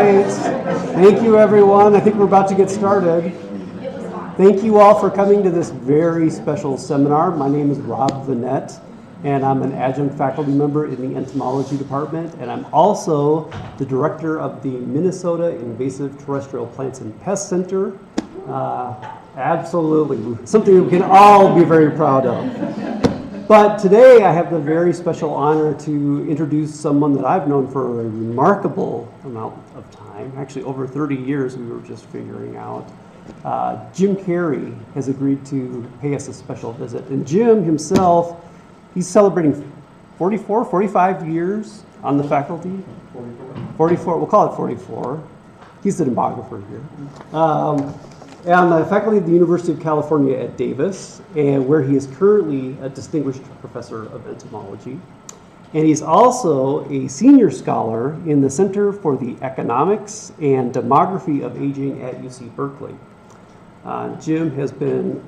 right. Thank you, everyone. I think we're about to get started. Thank you all for coming to this very special seminar. My name is Rob Vanette, and I'm an adjunct faculty member in the Entomology department, and I'm also the director of the Minnesota Invasive Terrestrial Plants and Pest Center. Absolutely, something we can all be very proud of. But today I have the very special honor to introduce someone that I've known for a remarkable amount of time, actually over 30 years we were just figuring out. Jim Carey has agreed to pay us a special visit. And Jim himself, he's celebrating 45 years on the faculty. 44, we'll call it 44. He's the demographer here. On the faculty of the University of California at Davis, and where he is currently a distinguished professor of entomology. And he's also a senior scholar in the Center for the Economics and Demography of Aging at UC Berkeley. Jim has been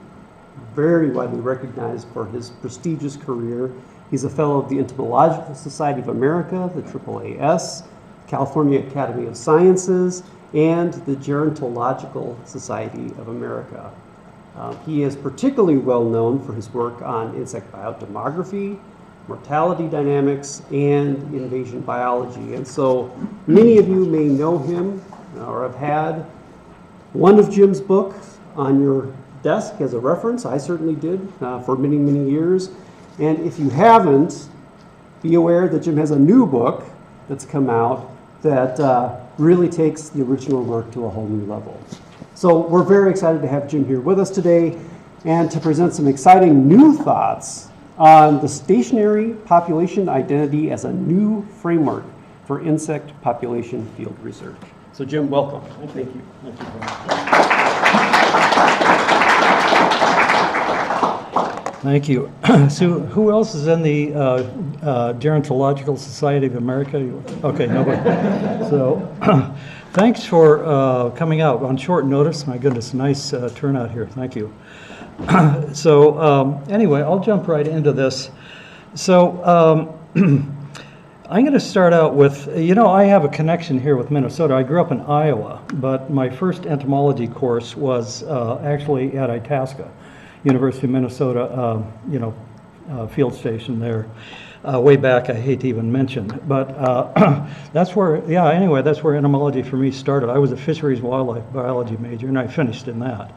very widely recognized for his prestigious career. He's a fellow of the Entomological Society of America, the AAAS, California Academy of Sciences, and the Gerontological Society of America. He is particularly well known for his work on insect biodemography, mortality dynamics, and invasion biology. And so many of you may know him or have had one of Jim's books on your desk as a reference. I certainly did for many, many years. And if you haven't, be aware that Jim has a new book that's come out that really takes the original work to a whole new level. So we're very excited to have Jim here with us today and to present some exciting new thoughts on the stationary population identity as a new framework for insect population field research. So Jim, welcome. Thank you. Thank you very much. Thank you. So who else is in the Gerontological Society of America? Okay, nobody. So thanks for coming out on short notice. My goodness, nice turnout here. Thank you. So anyway, I'll jump right into this. So I'm going to start out with, I have a connection here with Minnesota. I grew up in Iowa, but my first entomology course was actually at Itasca, University of Minnesota, field station there. Way back, I hate to even mention, but that's where entomology for me started. I was a fisheries wildlife biology major, and I finished in that.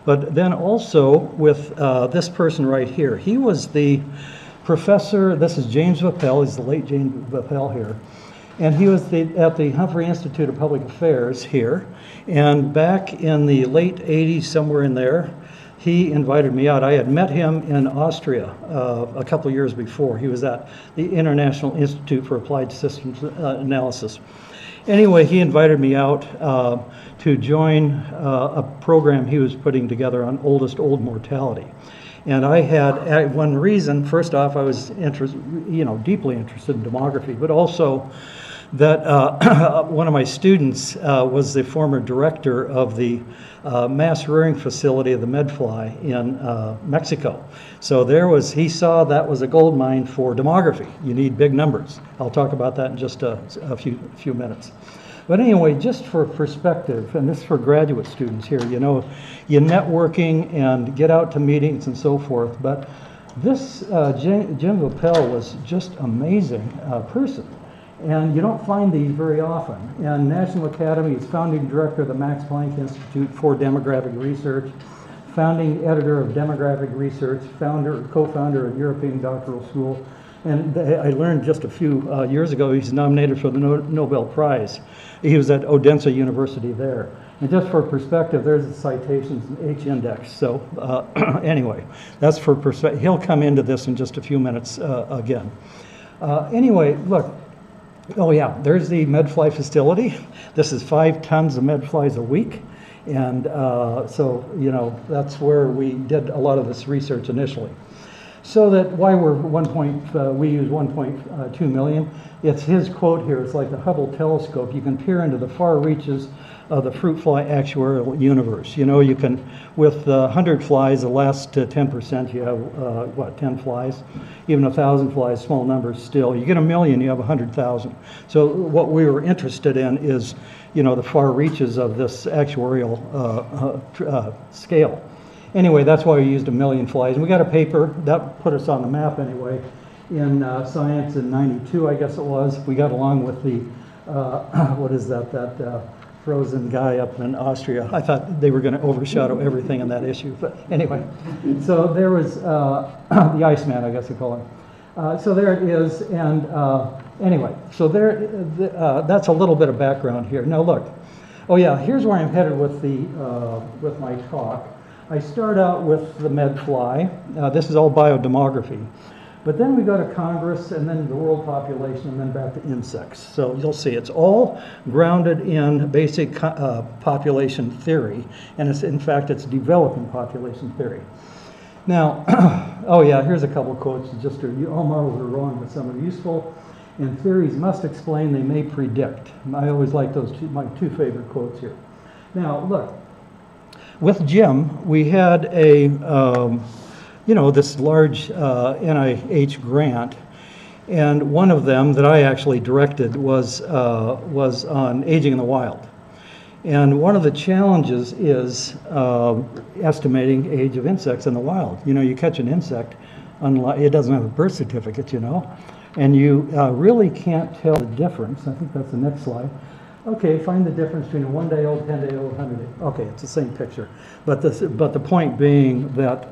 But then also with this person right here, he was the professor. This is James Vappell. He's the late James Vappell here. And he was at the Humphrey Institute of Public Affairs here. And back in the late 80s, somewhere in there, he invited me out. I had met him in Austria a couple of years before. He was at the International Institute for Applied Systems Analysis. Anyway, he invited me out to join a program he was putting together on old mortality. And I had one reason. First off, I was deeply interested in demography, but also that one of my students was the former director of the mass rearing facility of the medfly in Mexico. So he saw that was a gold mine for demography. You need big numbers. I'll talk about that in just a few minutes. But anyway, just for perspective, and this is for graduate students here, you networking and get out to meetings and so forth. But this Jim Vappell was just amazing person. And you don't find these very often. And National Academy is founding director of the Max Planck Institute for Demographic Research, founding editor of Demographic Research, co-founder of European Doctoral School. And I learned just a few years ago he's nominated for the Nobel Prize. He was at Odense University there. And just for perspective, there's the citations in H-index. So anyway, that's for perspective. He'll come into this in just a few minutes again. Anyway, look. Oh yeah, there's the medfly facility. This is 5 tons of medflies a week. And so, that's where we did a lot of this research initially. So that why we use 1.2 million. It's his quote here. It's like the Hubble telescope. You can peer into the far reaches of the fruit fly actuarial universe. You know, you can, with 100 flies, the last 10%, you have, 10 flies? Even 1,000 flies, small numbers still. You get 1,000,000, you have 100,000. So what we were interested in is, you know, the far reaches of this actuarial scale. Anyway, that's why we used 1,000,000 flies. And we got a paper, that put us on the map anyway, in Science in '92, I guess it was. We got along with the, what is that frozen guy up in Austria. I thought they were going to overshadow everything in that issue. But anyway, so there was the Iceman, I guess they call him. So there it is. And anyway, so there, that's a little bit of background here. Now look, oh yeah, here's where I'm headed with with my talk. I start out with the medfly. This is all biodemography. But then we go to Congress, and then the world population, and then back to insects. So you'll see it's all grounded in basic population theory, and in fact, it's developing population theory. Now, oh yeah, here's a couple quotes. Just all models are wrong, but some are useful. And theories must explain, they may predict. I always like those my two favorite quotes here. Now, look, with Jim, we had this large NIH grant, and one of them that I actually directed was on aging in the wild. And one of the challenges is estimating age of insects in the wild. You know, you catch an insect, it doesn't have a birth certificate, you know, and you really can't tell the difference. I think that's the next slide. Okay, find the difference between a 1-day-old, 10-day-old, 100-day. Okay, it's the same picture. But the point being that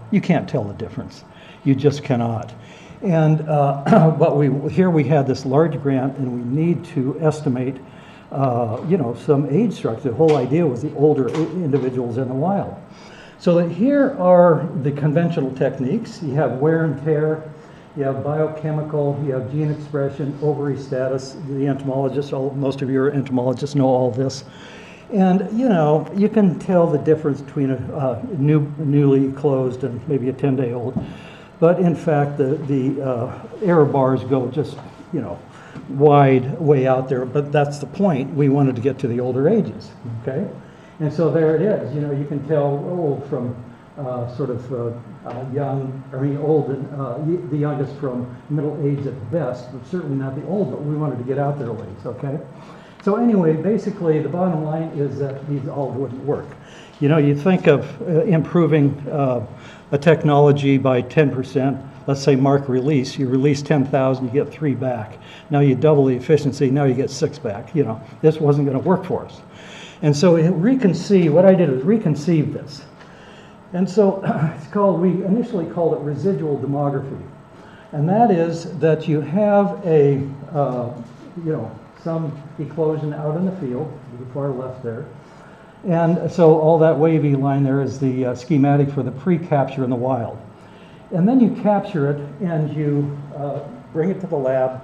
you can't tell the difference. You just cannot. And but here we had this large grant, and we need to estimate, some age structure. The whole idea was the older individuals in the wild. So that here are the conventional techniques. You have wear and tear. You have biochemical, you have gene expression, ovary status. The entomologists, most of you are entomologists, know all this. And, you know, you can tell the difference between a newly closed and maybe a 10-day-old. But in fact, the error bars go just, wide way out there. But that's the point. We wanted to get to the older ages, okay? And so there it is. You know, you can tell old from old and the youngest from middle age at the best, but certainly not the old, but we wanted to get out there a ways, okay? So anyway, basically the bottom line is that these all wouldn't work. You know, you think of improving a technology by 10%, let's say mark release, you release 10,000, you get 3 back. Now you double the efficiency, now you get 6 back. You know, this wasn't going to work for us. And so what I did was reconceive this. And so we initially called it residual demography. And that is that you have some eclosion out in the field, to the far left there. And so all that wavy line there is the schematic for the pre-capture in the wild. And then you capture it and you bring it to the lab,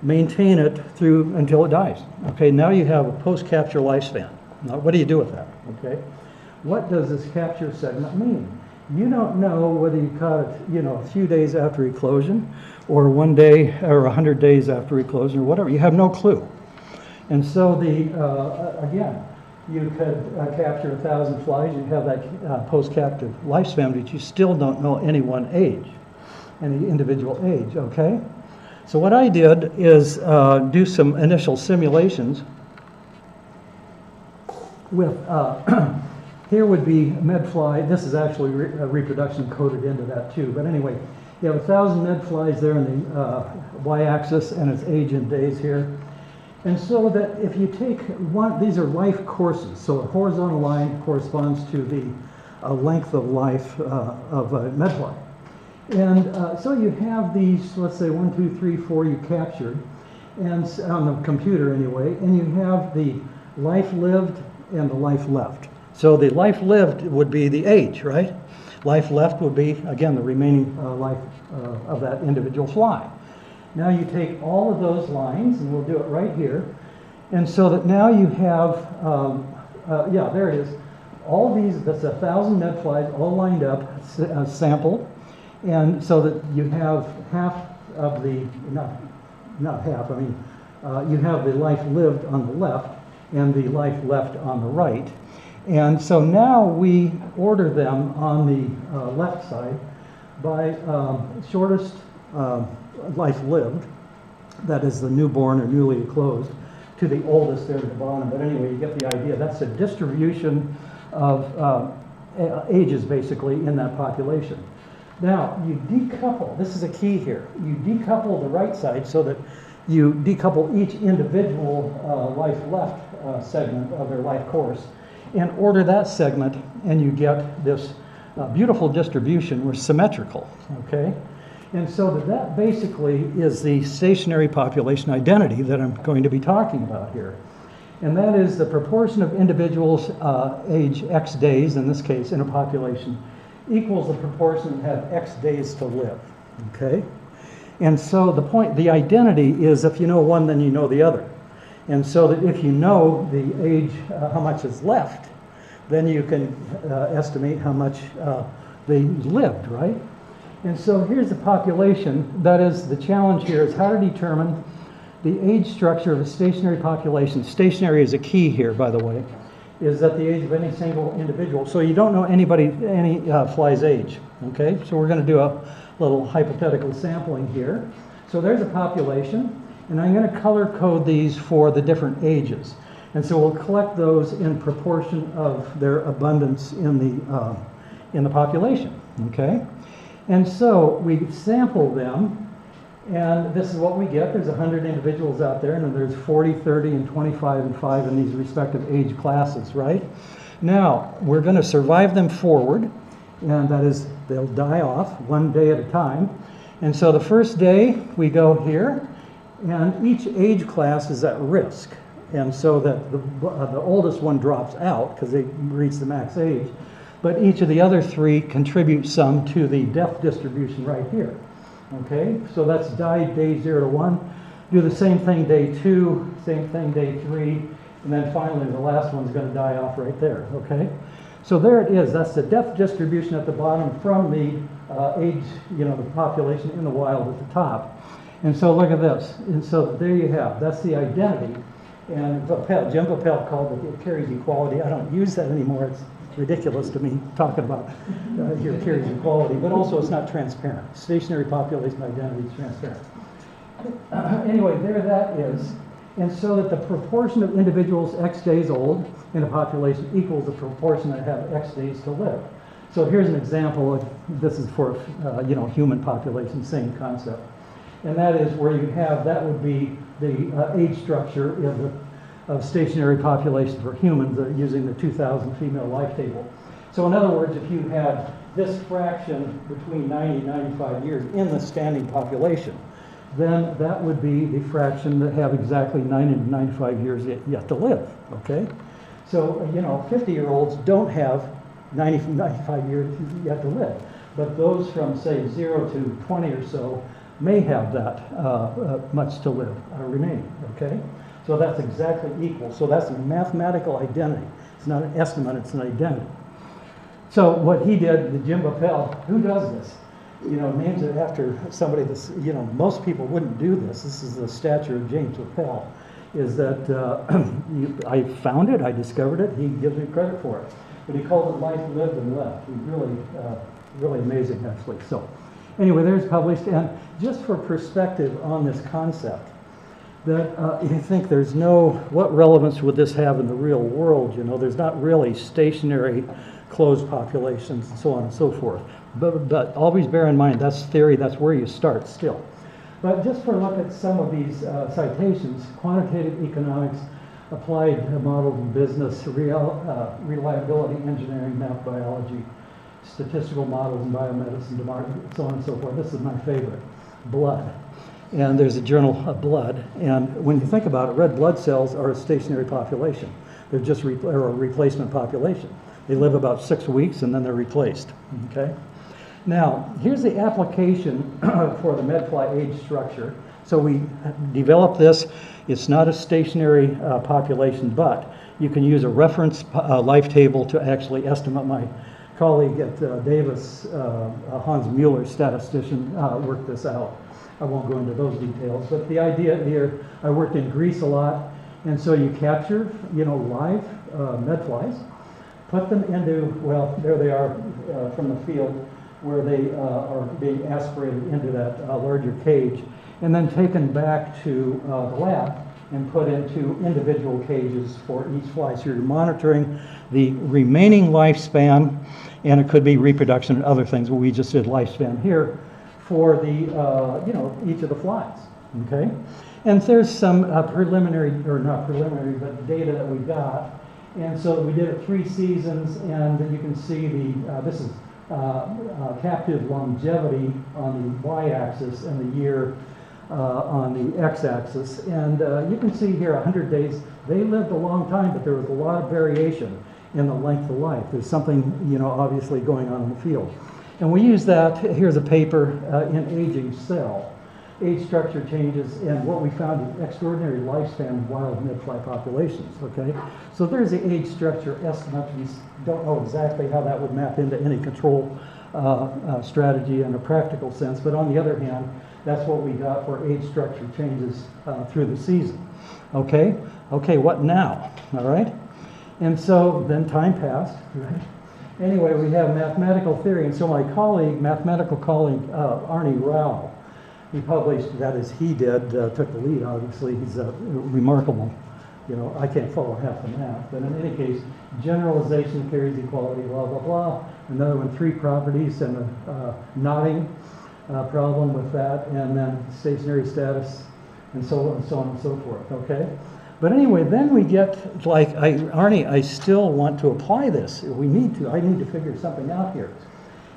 maintain it until it dies. Okay, now you have a post-capture lifespan. Now, what do you do with that? Okay. What does this capture segment mean? You don't know whether you caught it, a few days after eclosion, or 1 day or 100 days after eclosion, or whatever. You have no clue. And so again, you could capture 1,000 flies. You have that post-captive lifespan, but you still don't know any individual age. Okay. So what I did is do some initial simulations with. Here would be medfly. This is actually reproduction coded into that too. But anyway, you have 1,000 medflies there in the y-axis, and its age in days here. And so that if you take these are life courses. So a horizontal line corresponds to the length of life of a medfly. And so you have these, let's say 1, 2, 3, 4 you captured, and on the computer anyway, and you have the life lived and the life left. So the life lived would be the age, right? Life left would be, again, the remaining life of that individual fly. Now you take all of those lines, and we'll do it right here. And so that now you have, there it is. All these, that's 1,000 medflies all lined up, sampled. And so that you have half of the, not half, you have the life lived on the left, and the life left on the right. And so now we order them on the left side by shortest life lived, that is the newborn or newly enclosed, to the oldest there at the bottom. But anyway, you get the idea. That's a distribution of ages, basically, in that population. Now, you decouple, this is a key here, you decouple the right side so that you decouple each individual life left segment of their life course and order that segment, and you get this beautiful distribution. We're symmetrical, okay? And so that basically is the stationary population identity that I'm going to be talking about here. And that is the proportion of individuals age X days, in this case, in a population, equals the proportion that have X days to live, okay? And so the identity is if you know one, then you know the other. And so that if you know the age, how much is left, then you can estimate how much they lived, right? And so here's the population. That is, the challenge here is how to determine the age structure of a stationary population. Stationary is a key here, by the way, is at the age of any single individual. So you don't know any fly's age, okay? So we're going to do a little hypothetical sampling here. So there's a population, and I'm going to color code these for the different ages. And so we'll collect those in proportion of their abundance in the population, okay? And so we sample them, and this is what we get. There's 100 individuals out there, and then there's 40, 30, and 25, and 5 in these respective age classes, right? Now, we're going to survive them forward, and that is, they'll die off one day at a time. And so the first day, we go here, and each age class is at risk. And so that the oldest one drops out because they reach the max age. But each of the other three contributes some to the death distribution right here. Okay, so that's died day 0 to 1. Do the same thing day 2, same thing day 3, and then finally the last one's going to die off right there. Okay, so there it is. That's the death distribution at the bottom from the age, the population in the wild at the top. And so look at this. And so there you have. That's the identity. And Jim Vappell called it Carey's equality. I don't use that anymore. It's ridiculous to me talking about here Carey's equality, but also it's not transparent. Stationary population identity is transparent. Anyway, there that is. And so that the proportion of individuals X days old in a population equals the proportion that have X days to live. So here's an example of, this is for human population, same concept. And that is where you have, that would be the age structure of stationary population for humans using the 2000 female life table. So in other words, if you had this fraction between 90 and 95 years in the standing population, then that would be the fraction that have exactly 90 to 95 years yet to live, okay? So, 50-year-olds don't have 90 to 95 years yet to live, but those from, say, 0 to 20 or so may have that much to live remaining, okay? So that's exactly equal. So that's a mathematical identity. It's not an estimate, it's an identity. So what he did, the Jim Vappell, who does this? Names it after somebody that's, most people wouldn't do this. This is the stature of James Vappell, is that I found it, I discovered it, he gives me credit for it. But he calls it life lived and left. He's really amazing, actually. So anyway, there's published. And just for perspective on this concept, that you think what relevance would this have in the real world? There's not really stationary closed populations and so on and so forth. But always bear in mind, that's theory, that's where you start still. But just for a look at some of these citations, quantitative economics, applied models in business, reliability engineering, math biology, statistical models in biomedicine, so on and so forth. This is my favorite, blood. And there's a journal of blood. And when you think about it, red blood cells are a stationary population. They're just a replacement population. They live about 6 weeks and then they're replaced, okay? Now, here's the application for the medfly age structure. So we developed this. It's not a stationary population, but you can use a reference life table to actually estimate. My colleague at Davis, Hans Mueller, statistician, worked this out. I won't go into those details, but the idea here, I worked in Greece a lot, And so you capture, live medflies, put them into, well, there they are from the field where they are being aspirated into that larger cage, and then taken back to the lab and put into individual cages for each fly. So you're monitoring the remaining lifespan, and it could be reproduction and other things, but we just did lifespan here for the, each of the flies, okay? And there's some preliminary, or not preliminary, but data that we got. And so we did it 3 seasons, and you can see this is captive longevity on the y-axis and the year on the x-axis. And you can see here 100 days. They lived a long time, but there was a lot of variation in the length of life. There's something, obviously going on in the field. And we use that. Here's a paper in aging cell. Age structure changes, and what we found is extraordinary lifespan of wild midfly populations, okay? So there's the age structure estimate. We don't know exactly how that would map into any control strategy in a practical sense, but on the other hand, that's what we got for age structure changes through the season, okay? Okay, what now, all right? And so then time passed, right? Anyway, we have mathematical theory, and so my mathematical colleague, Arnie Rao, he published, that is he did, took the lead, obviously. He's remarkable. I can't follow half the math, but in any case, generalization carries equality, blah, blah, blah. Another one, 3 properties and a knotting problem with that, and then stationary status, and so on and so on and so forth, okay? But anyway, then we get, like, Arnie, I still want to apply this. I need to figure something out here.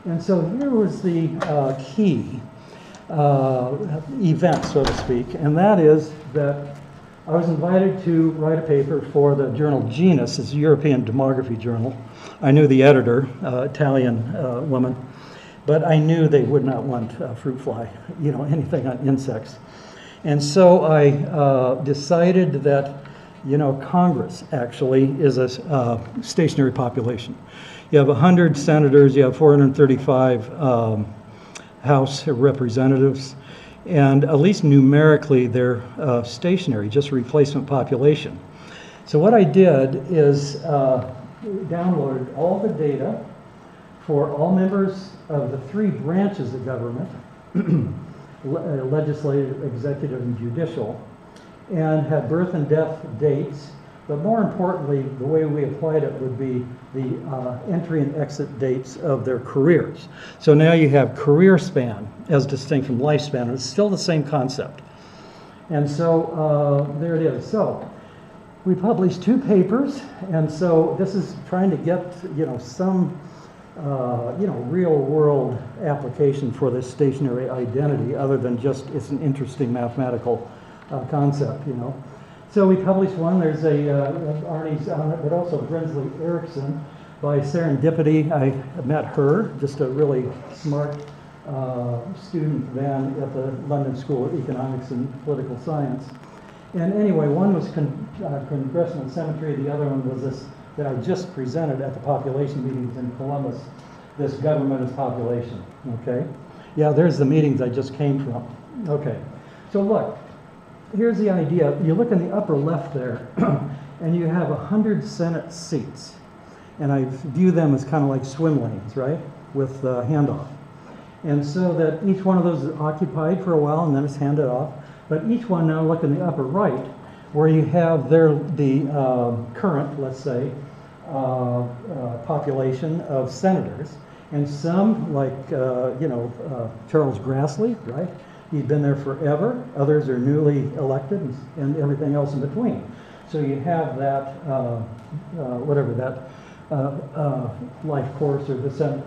And so here was the key event, so to speak, and that is that I was invited to write a paper for the journal Genus. It's a European demography journal. I knew the editor, Italian woman, but I knew they would not want fruit fly, anything on insects. And so I decided that, Congress actually is a stationary population. You have 100 senators, you have 435 House representatives, and at least numerically they're stationary, just replacement population. So what I did is downloaded all the data for all members of the 3 branches of government, legislative, executive, and judicial, and had birth and death dates. But more importantly, the way we applied it would be the entry and exit dates of their careers. So now you have career span as distinct from lifespan, and it's still the same concept. And so there it is. So we published 2 papers, and so this is trying to get some real world application for this stationary identity, other than just it's an interesting mathematical concept, So we published one. There's Arnie's on it, but also Brinsley Erickson. By serendipity, I met her, just a really smart student then at the London School of Economics and Political Science. And anyway, one was congressional symmetry. The other one was this that I just presented at the population meetings in Columbus, this government as population, okay? Yeah, there's the meetings I just came from. Okay, so look. Here's the idea. You look in the upper left there, and you have 100 Senate seats. And I view them as kind of like swim lanes, right, with handoff. And so that each one of those is occupied for a while, and then it's handed off. But each one, now look in the upper right, where you have the current, let's say, population of senators. And some, like, Charles Grassley, right? He'd been there forever. Others are newly elected, and everything else in between. So you have that, life course or the Senate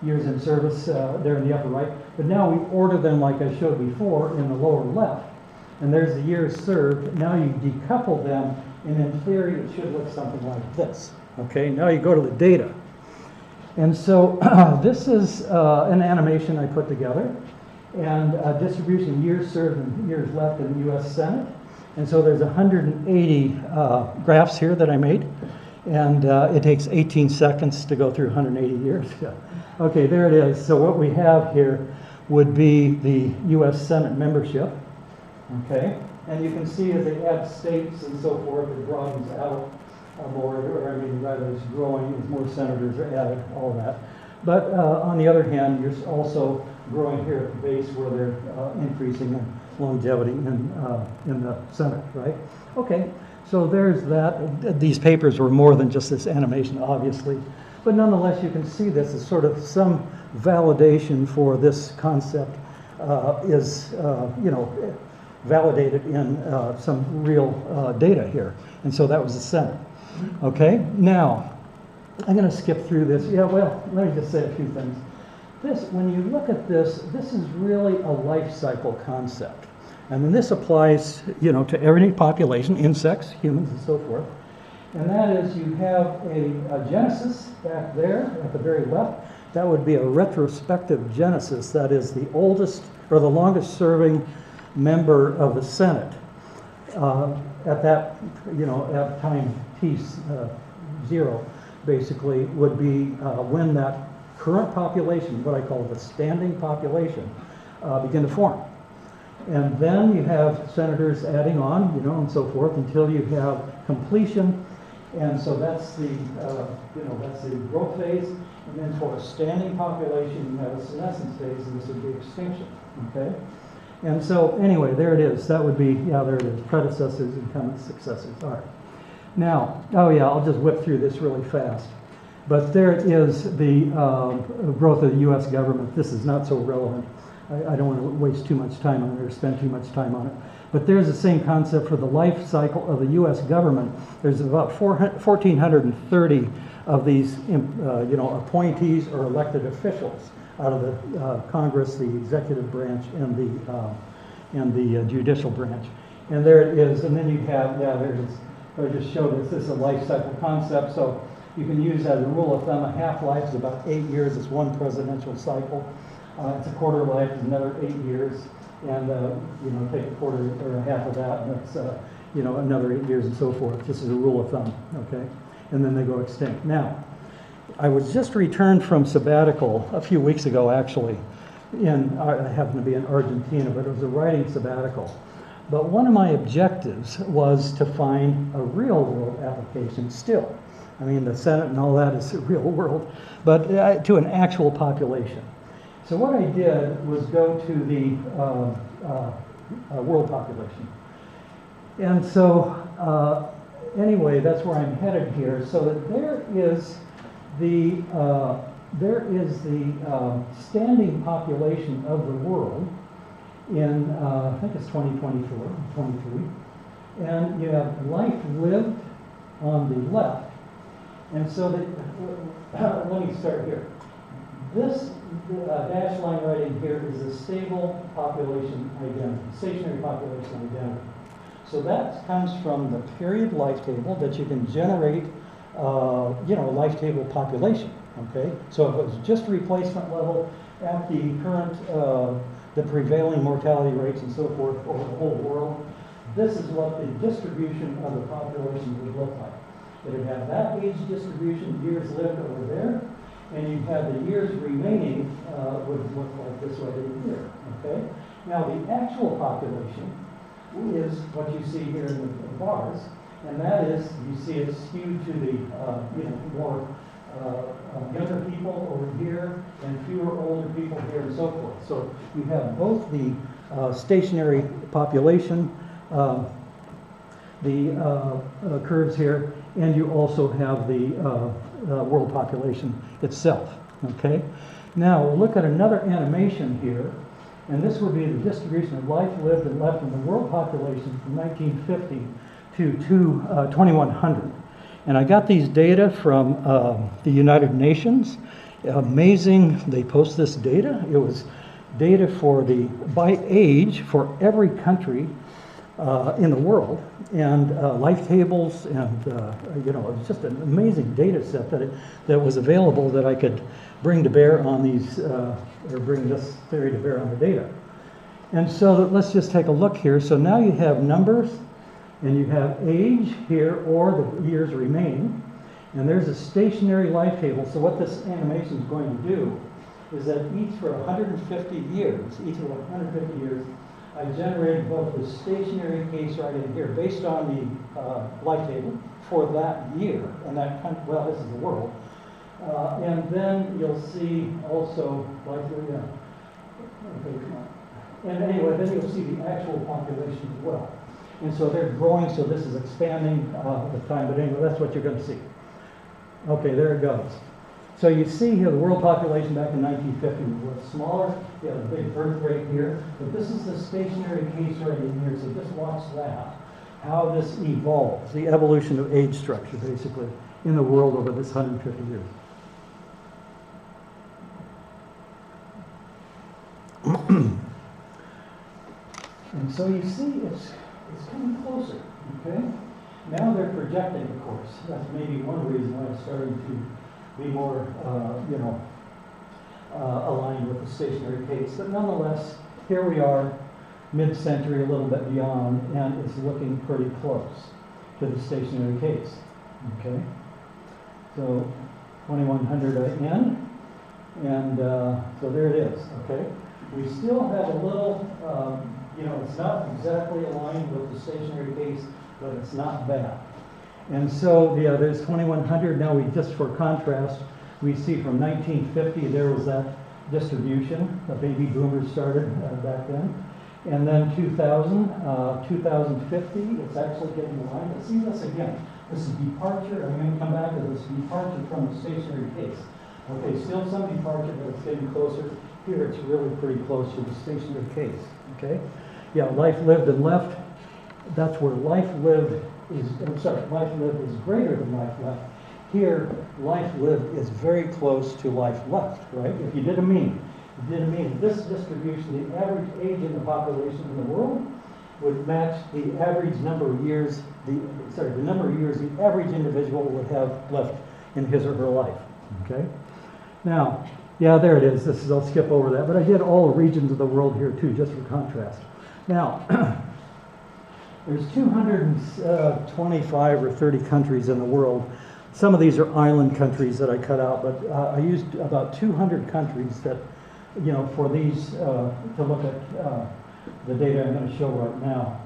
years in service there in the upper right. But now we order them like I showed before in the lower left. And there's the years served. Now you decouple them, and in theory it should look something like this. Okay, now you go to the data. And so this is an animation I put together. And distribution years served and years left in the U.S. Senate. And so there's 180 graphs here that I made. And it takes 18 seconds to go through 180 years. Okay, there it is. So what we have here would be the U.S. Senate membership. Okay, And you can see as they add states and so forth, it broadens out more, or I mean, rather it's growing as more senators are added, all that. But on the other hand, you're also growing here at the base where they're increasing in longevity in the Senate, right? Okay, so there's that. These papers were more than just this animation, obviously. But nonetheless, you can see this as sort of some validation for this concept is, validated in some real data here. And so that was the Senate. Okay, now, I'm going to skip through this. Yeah, well, let me just say a few things. This, when you look at this, this is really a life cycle concept. And then this applies, to every population, insects, humans, and so forth. And that is, you have a genesis back there at the very left. That would be a retrospective genesis. That is the oldest or the longest serving member of the Senate at that, at time T0, basically, would be when that current population, what I call the standing population, begin to form. And then you have senators adding on, and so forth, until you have completion. And so that's the, that's the growth phase. And then for a standing population, you have a senescence phase, and this would be extinction, okay? And so anyway, there it is. That would be, there it is, predecessors and kind of successors. All right. Now, I'll just whip through this really fast. But there it is, the growth of the U.S. government. This is not so relevant. I don't want to waste too much time on it or spend too much time on it. But there's the same concept for the life cycle of the U.S. government. There's about 1,430 of these, appointees or elected officials out of the Congress, the executive branch, and the judicial branch. And there it is. And then you have, there it is. I just showed this. This is a life cycle concept. So you can use as a rule of thumb, a half-life is about 8 years. It's one presidential cycle. It's a quarter life is another 8 years. And, take a quarter or a half of that, and that's, another 8 years and so forth. This is a rule of thumb, okay? And then they go extinct. Now, I was just returned from sabbatical a few weeks ago, actually. I happened to be in Argentina, but it was a writing sabbatical. But one of my objectives was to find a real world application still. I mean, the Senate and all that is the real world, but to an actual population. So what I did was go to the world population. And so anyway, that's where I'm headed here. So that there is the standing population of the world in, I think it's 2024, 23. And you have life lived on the left. And so that, let me start here. This dashed line right in here is the stable population identity, stationary population identity. So that comes from the period life table that you can generate, a life table population, okay? So if it was just replacement level at the current, the prevailing mortality rates and so forth over the whole world, this is what the distribution of the population would look like. It would have that age distribution, years lived over there, and you have the years remaining would look like this right in here, okay? Now the actual population is what you see here in the bars, and that is, you see it's skewed to the, more younger people over here and fewer older people here and so forth. So you have both the stationary population, the curves here, and you also have the world population itself, okay? Now we'll look at another animation here, and this will be the distribution of life lived and left in the world population from 1950 to 2100. And I got these data from the United Nations. Amazing, they post this data. It was data for by age for every country in the world, and life tables, and it was just an amazing data set that was available that I could bring to bear on these, or bring this theory to bear on the data. And so let's just take a look here. So now you have numbers, and you have age here, or the years remaining, and there's a stationary life table. So what this animation is going to do is that each for 150 years, each of 150 years, I generated both the stationary case right in here, based on the life table for that year, and that kind of, well, this is the world. And then you'll see also, like, yeah. Okay, come on. And anyway, then you'll see the actual population as well. And so they're growing, so this is expanding with time, but anyway, that's what you're going to see. Okay, there it goes. So you see here the world population back in 1950 was smaller. You have a big birth rate here, but this is the stationary case right in here, so just watch that. How this evolves, the evolution of age structure, basically, in the world over this 150 years. And so you see it's coming closer, okay? Now they're projecting, of course. That's maybe one reason why it's starting to be more, aligned with the stationary case. But nonetheless, here we are, mid-century, a little bit beyond, and it's looking pretty close to the stationary case, okay? So 2100 IN, and so there it is, okay? We still have a little, it's not exactly aligned with the stationary case, but it's not bad. And so, yeah, there's 2100. Now, just for contrast, we see from 1950 there was that distribution. The baby boomers started back then. And then 2000, 2050, it's actually getting aligned. But see this again. This is departure. I'm going to come back to this departure from the stationary case. Okay, still some departure, but it's getting closer. Here, it's really pretty close to the stationary case. Okay? Yeah, life lived and left. That's where life lived life lived is greater than life left. Here, life lived is very close to life left, right? If you did a mean, this distribution, the average age in the population in the world would match the average number of years, the number of years the average individual would have left in his or her life, okay? Now, yeah, there it is. I'll skip over that, but I did all regions of the world here too, just for contrast. Now, there's 225 or 30 countries in the world. Some of these are island countries that I cut out, but I used about 200 countries that, for these, to look at the data I'm going to show right now.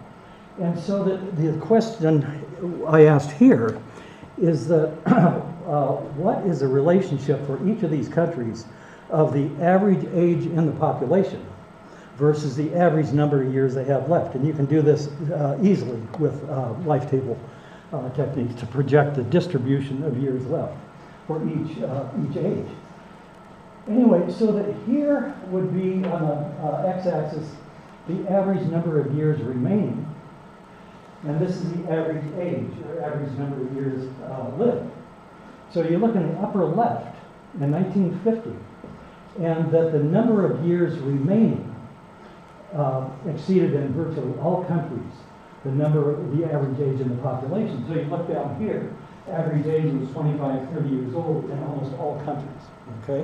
And so the question I asked here is that what is the relationship for each of these countries of the average age in the population versus the average number of years they have left? And you can do this easily with life table techniques to project the distribution of years left for each age. Anyway, so that here would be on the x-axis the average number of years remaining, and this is the average age, or average number of years lived. So you look in the upper left in 1950, and that the number of years remaining exceeded in virtually all countries the average age in the population. So you look down here, average age was 25, 30 years old in almost all countries, okay?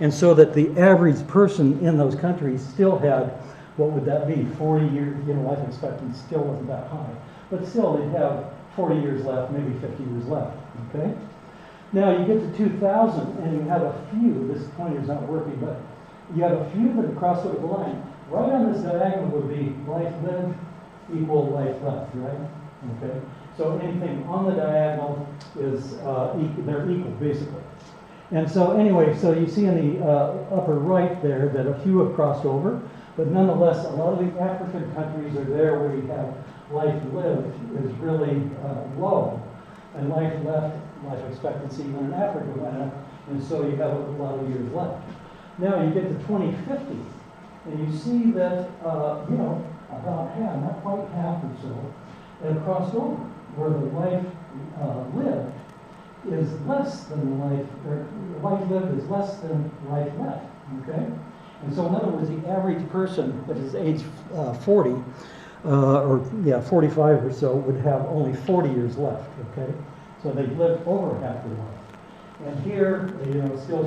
And so that the average person in those countries still had, what would that be, 40 years, life expectancy still wasn't that high. But still, they'd have 40 years left, maybe 50 years left, okay? Now, you get to 2000, and you have a few, this pointer's not working, but you have a few that have crossed over the line. Right on this diagonal would be life lived equal life left, right? Okay? So anything on the diagonal is, they're equal, basically. And so anyway, so you see in the upper right there that a few have crossed over, but nonetheless, a lot of the African countries are there where you have life lived is really low, and life left, life expectancy even in Africa went up, and so you have a lot of years left. Now you get to 2050, and you see that, about half, not quite half or so, have crossed over, where the life lived is less than life, or life lived is less than life left, okay? And so in other words, the average person that is age 40, 45 or so, would have only 40 years left, okay? So they've lived over half their life. And here, still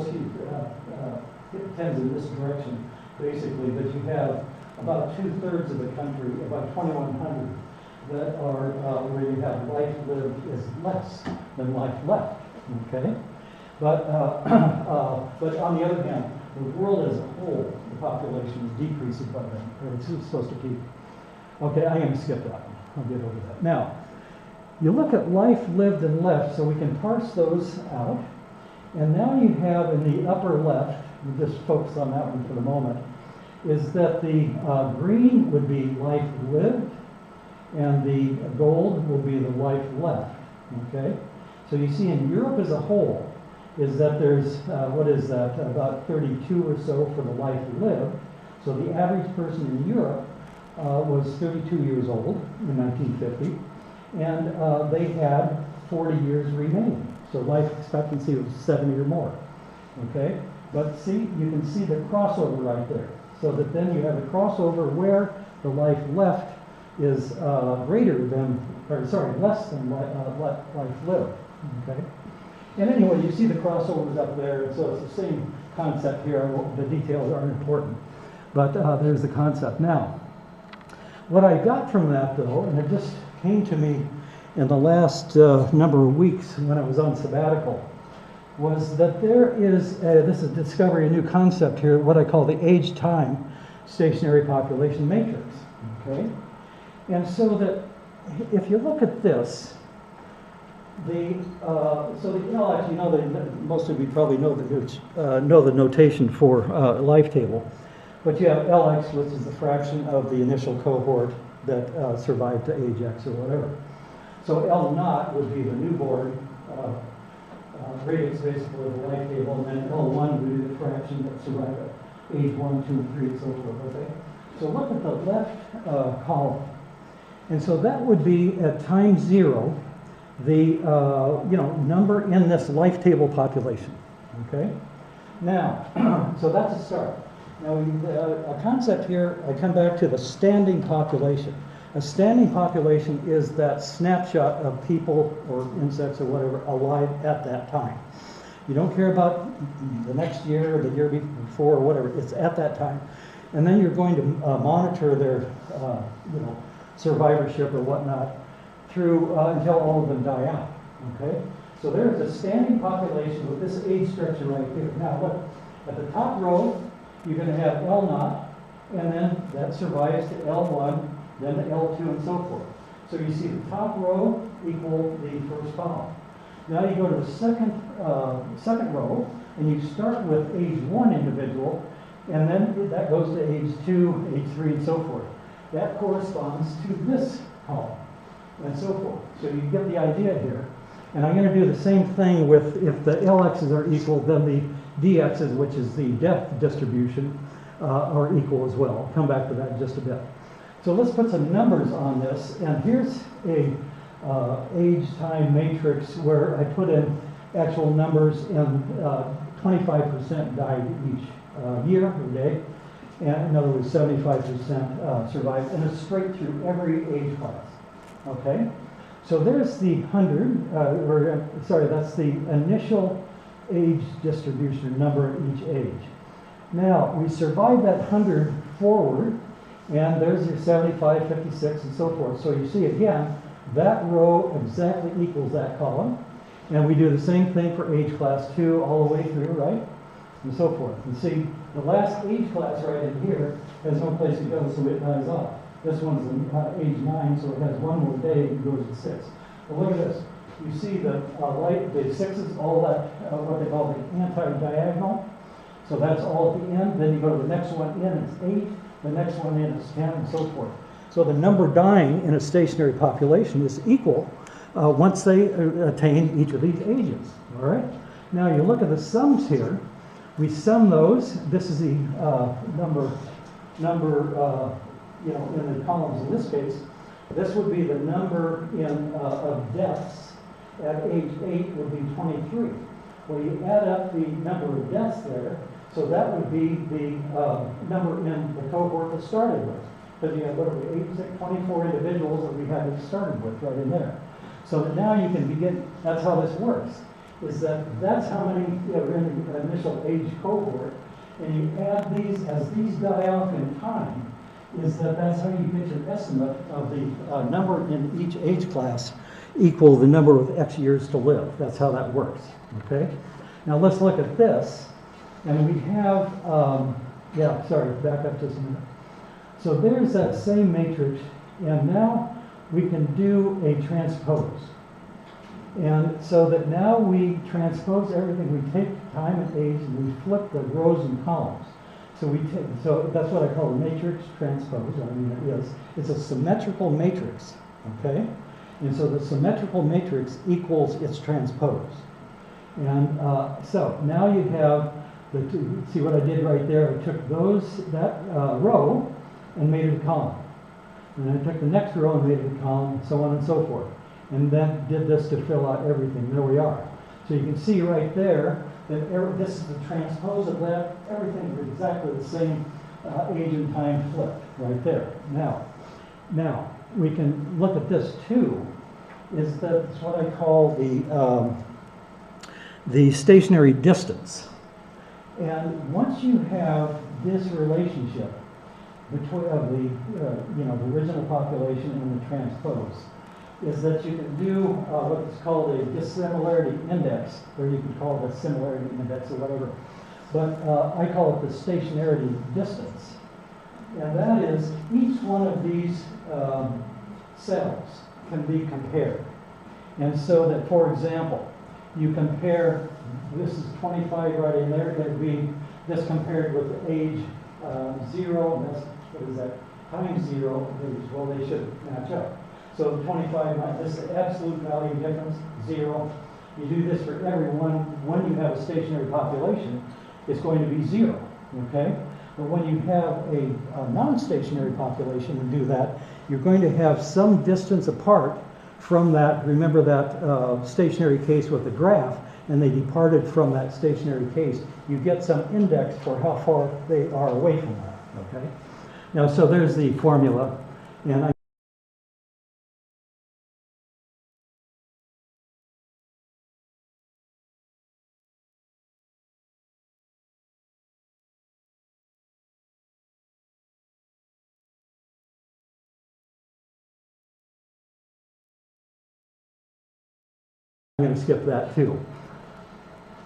it tends in this direction, basically, that you have about 2/3 of the country, about 2,100, that are where you have life lived is less than life left, okay? But on the other hand, the world as a whole, the population is decreasing by then, or it's supposed to keep. Okay, I'm going to skip that one. I'll get over that. Now, you look at life lived and left, so we can parse those out. And now you have in the upper left, we'll just focus on that one for the moment, is that the green would be life lived, and the gold will be the life left, okay? So you see in Europe as a whole, is that there's, what is that, about 32 or so for the life lived. So the average person in Europe was 32 years old in 1950, and they had 40 years remaining. So life expectancy was 70 or more, okay? But see, you can see the crossover right there. So that then you have a crossover where the life left is greater than, or sorry, less than life lived, okay? And anyway, you see the crossovers up there, and so it's the same concept here. The details aren't important, but there's the concept. Now, what I got from that, though, and it just came to me in the last number of weeks when I was on sabbatical, was that there is, this is discovering a new concept here, what I call the age-time stationary population matrix, okay? And so that if you look at this, so the LX, you know, most of you probably know the notation for life table, but you have LX, which is the fraction of the initial cohort that survived to age X or whatever. So L naught would be the newborn radius basically of the life table, and then L1 would be the fraction that survived at age 1, 2, and 3, and so forth, okay? So look at the left column. And so that would be at time 0, the number in this life table population, okay? Now, so that's a start. Now, a concept here, I come back to the standing population. A standing population is that snapshot of people or insects or whatever alive at that time. You don't care about the next year or the year before or whatever, it's at that time. And then you're going to monitor their survivorship or whatnot through until all of them die out, okay? So there's a standing population with this age structure right here. Now look, at the top row, you're going to have L naught, and then that survives to L1, then to L2, and so forth. So you see the top row equal the first column. Now you go to the second row, and you start with age 1 individual, and then that goes to age 2, age 3, and so forth. That corresponds to this column, and so forth. So you get the idea here. And I'm going to do the same thing with, if the LXs are equal, then the DXs, which is the death distribution, are equal as well. I'll come back to that in just a bit. So let's put some numbers on this, and here's a age-time matrix where I put in actual numbers, and 25% died each year or day, and in other words, 75% survived, and it's straight through every age class, okay? So there's the 100, that's the initial age distribution number at each age. Now, we survive that 100 forward, and there's your 75, 56, and so forth. So you see again, that row exactly equals that column. And we do the same thing for age class 2 all the way through, right? And so forth. And see, the last age class right in here has no place to go, so it dies off. This one's age 9, so it has one more day and goes to 6. But look at this. You see the the 6s, all that, what they call the anti-diagonal. So that's all at the end. Then you go to the next one in, it's 8. The next one in is 10, and so forth. So the number dying in a stationary population is equal once they attain each of these ages. All right. Now you look at the sums here. We sum those. This is the number in the columns in this case. This would be the number of deaths at age 8 would be 23. Well, you add up the number of deaths there, so that would be the number in the cohort that started with. Because you have, 24 individuals that we had started with right in there. So that now you can begin, that's how this works, is that's how many are in the initial age cohort, and you add these, as these die off in time, that's how you get your estimate of the number in each age class equal the number of X years to live. That's how that works, okay? Now let's look at this. And we have, yeah, sorry, back up just a minute. So there's that same matrix, and now we can do a transpose. And so that now we transpose everything. We take time and age and we flip the rows and columns. So that's what I call a matrix transpose. I mean, it is. It's a symmetrical matrix, okay? And so the symmetrical matrix equals its transpose. And so now you have see what I did right there? I took that row and made it a column. And I took the next row and made it a column, so on and so forth. And then did this to fill out everything. There we are. So you can see right there that this is the transpose of that. Everything is exactly the same age and time flipped right there. Now we can look at this too. That's what I call the stationary distance. And once you have this relationship between the original population and the transpose, is that you can do what's called a dissimilarity index, or you can call it a similarity index or whatever. But I call it the stationarity distance. And that is each one of these cells can be compared. And so that, for example, you compare, this is 25 right in there, that'd be this compared with the age 0, and that's, what is that, times 0, well, they should match up. So 25, this is the absolute value difference, 0. You do this for everyone. When you have a stationary population, it's going to be 0, okay? But when you have a non-stationary population and do that, you're going to have some distance apart from that. Remember that stationary case with the graph, and they departed from that stationary case. You get some index for how far they are away from that, okay? Now, so there's the formula, and I'm going to skip that too.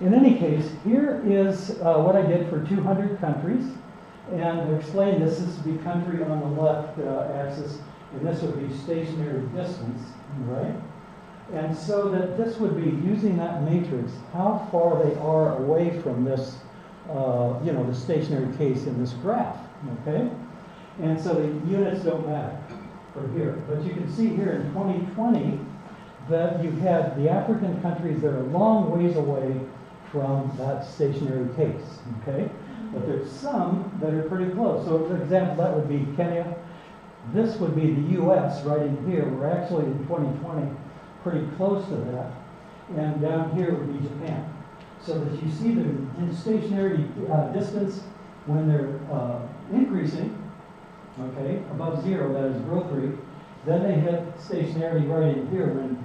In any case, here is what I did for 200 countries. And to explain this would be country on the left axis, and this would be stationary distance, right? And so that this would be using that matrix, how far they are away from this, the stationary case in this graph, okay? And so the units don't matter for here. But you can see here in 2020, that you had the African countries that are a long ways away from that stationary case, okay? But there's some that are pretty close. So for example, that would be Kenya. This would be the US right in here. We're actually in 2020 pretty close to that. And down here would be Japan. So that you see the stationary distance when they're increasing, okay, above 0, that is growth rate. Then they hit stationarity right in here when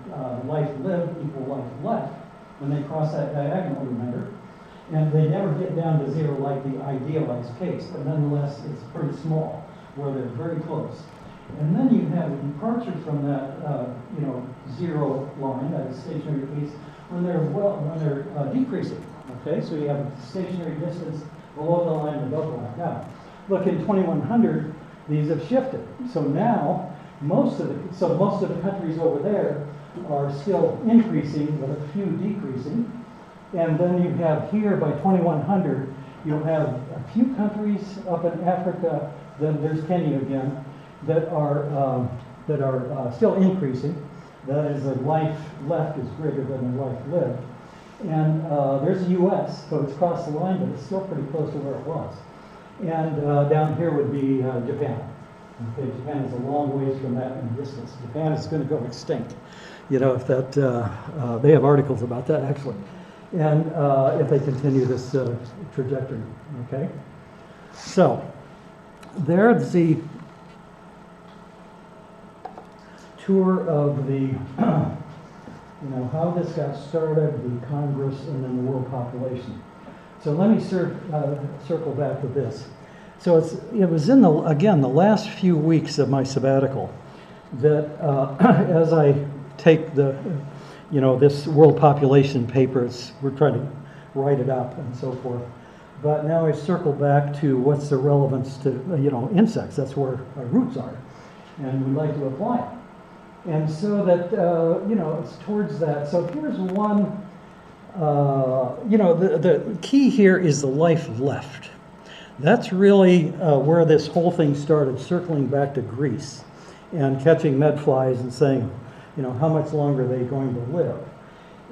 life lived equal life left, when they cross that diagonal, remember? And they never get down to 0 like the idealized case, but nonetheless, it's pretty small, where they're very close. And then you have a departure from that, 0 line, that stationary case, when they're decreasing, okay? So you have a stationary distance below the line and above the line. Now, look, in 2100, these have shifted. So now, most of the countries over there are still increasing, with a few decreasing. And then you have here by 2100, you'll have a few countries up in Africa. Then there's Kenya again, that are still increasing. That is, the life left is greater than the life lived. And there's the U.S., so it's crossed the line, but it's still pretty close to where it was. And down here would be Japan. Okay, Japan is a long ways from that in distance. Japan is going to go extinct. If that, they have articles about that actually. And if they continue this trajectory, okay? So, there's the tour of the, how this got started, the Congress, and then the world population. So let me circle back to this. So it was in the last few weeks of my sabbatical that as I take this world population papers, we're trying to write it up and so forth, But now I circle back to what's the relevance to, insects. That's where our roots are. And we'd like to apply it. And so that, it's towards that. So here's one, the key here is the life left. That's really where this whole thing started, circling back to Greece and catching medflies and saying, how much longer are they going to live?